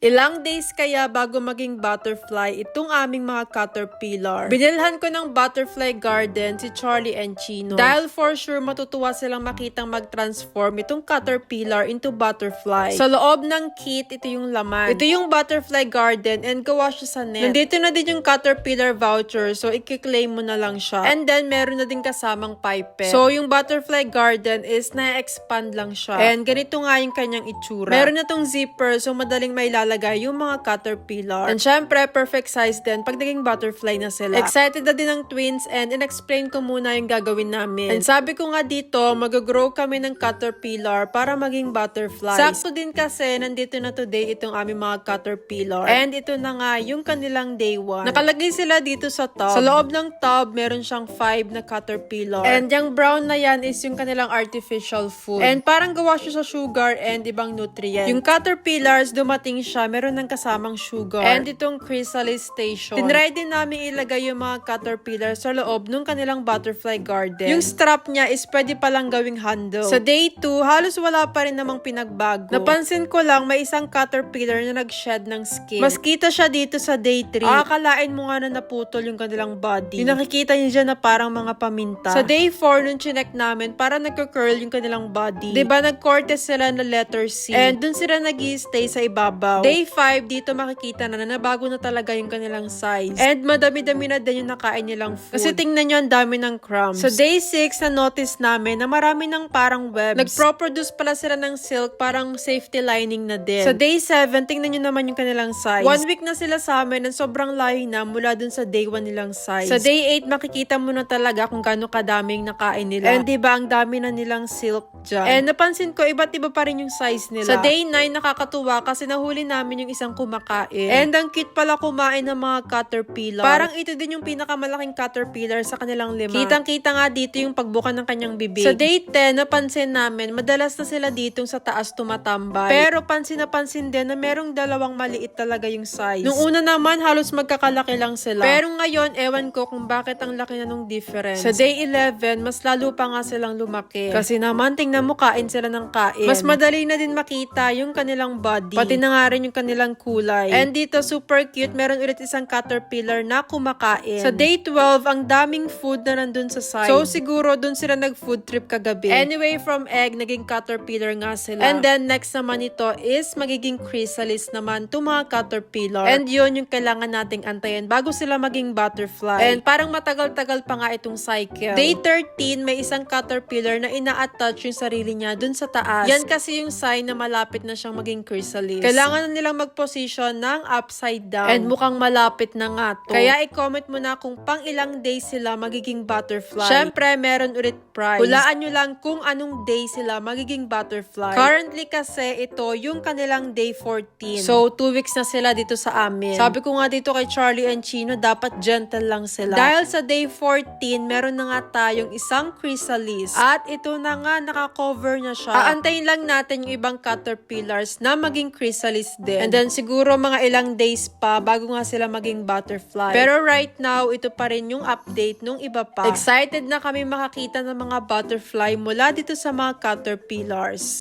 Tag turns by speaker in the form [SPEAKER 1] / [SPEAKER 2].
[SPEAKER 1] Ilang days kaya bago maging butterfly itong aming mga caterpillar. Binilhan ko ng butterfly garden si Charlie and Chino. Dahil for sure matutuwa silang makitang mag-transform itong caterpillar into butterfly. Sa loob ng kit, ito yung laman. Ito yung butterfly garden and gawa siya sa net. Nandito na din yung caterpillar voucher, so i-claim mo na lang siya. And then meron na din kasamang pipette. So yung butterfly garden is na-expand lang siya. And ganito nga yung kanyang itsura. Meron na tong zipper, so madaling may lalagay yung mga caterpillar. And syempre, perfect size din pag naging butterfly na sila. Excited na din ang twins and in-explain ko muna yung gagawin namin. And sabi ko nga dito, mag-grow kami ng caterpillar para maging butterflies. Sakto din kasi, nandito na today itong aming mga caterpillar. And ito na nga yung kanilang day 1. Nakalagay sila dito sa tub. Sa loob ng tub, meron siyang 5 na caterpillar. And yung brown na yan is yung kanilang artificial food. And parang gawa siya sa sugar and ibang nutrients. Yung caterpillars, dumating siya, meron ng kasamang sugar. And itong chrysalis station. Tinry din namin ilagay yung mga caterpillar sa loob ng kanilang butterfly garden. Yung strap niya is pwede palang gawing handle. Sa day 2, halos wala pa rin namang pinagbago. Napansin ko lang may isang caterpillar na nag-shed ng skin. Mas kita siya dito sa day 3. Akalain mo nga na naputol yung kanilang body. Yung nakikita niyo dyan na parang mga paminta. Sa day 4, nung chinek namin, parang nagka-curl yung kanilang body. Diba nag-cortes sila na letter C. And dun sila nag-i-stay sa ibabaw. Day 5, dito makikita na nabago na talaga yung kanilang size. And madami-dami na din yung nakain nilang food. Kasi tingnan nyo ang dami ng crumbs. Sa day 6, na-notice namin na marami ng parang webs. Nag-produce pala sila ng silk, parang safety lining na din. Sa day 7, tingnan nyo naman yung kanilang size. 1 week na sila sa amin and sobrang layo na mula dun sa day 1 nilang size. Sa day 8, makikita mo na talaga kung gaano kadaming nakain nila. And diba, ang dami na nilang silk dyan. And napansin ko, iba't iba pa rin yung size nila. Sa day 9, nakakatuwa kasi nahuli namin yung isang kumakain. And ang cute pala kumain ng mga caterpillar. Parang ito din yung pinakamalaking caterpillar sa kanilang 5. Kitang-kita nga dito yung pagbuka ng kanyang bibig. Sa day 10, napansin namin, madalas na sila ditong sa taas tumatambay. Pero pansin na pansin din na merong dalawang maliit talaga yung size. Nung una naman, halos magkakalaki lang sila. Pero ngayon, ewan ko kung bakit ang laki na nung difference. Sa day 11, mas lalo pa nga silang lumaki. Kasi naman, tingnan mo, kain sila ng kain. Mas madali na din makita yung kanilang body. Pati na nga rin yung kanilang kulay. And dito, super cute. Meron ulit isang caterpillar na kumakain. Sa day 12, ang daming food na nandun sa side. So, siguro, dun sila nag-food trip kagabi. Anyway, from egg, naging caterpillar nga sila. And then, next naman ito is magiging chrysalis naman to mga caterpillar. And yun yung kailangan nating antayin bago sila maging butterfly. And parang matagal-tagal pa nga itong cycle. Day 13, may isang caterpillar na ina-attach yung sarili niya dun sa taas. Yan kasi yung sign na malapit na siyang maging chrysalis. Kailangan na nilang mag-position ng upside down. And mukhang malapit na nga to. Kaya i-comment mo na kung pang ilang days sila magiging butterfly. Syempre, meron ulit prize. Hulaan nyo lang kung anong day sila magiging butterfly. Currently kasi, ito yung kanilang day 14. So, 2 weeks na sila dito sa amin. Sabi ko nga dito kay Charlie and Chino, dapat gentle lang sila. Dahil sa day 14, meron na nga tayong isang chrysalis. At ito na nga, naka-cover na siya. Aantayin lang natin yung ibang caterpillars na maging chrysalis din. And then, siguro mga ilang days pa bago nga sila maging butterfly. Pero right now, ito pa rin yung update nung iba pa. Excited na kami makakita ng mga butterfly mula dito sa mga caterpillars.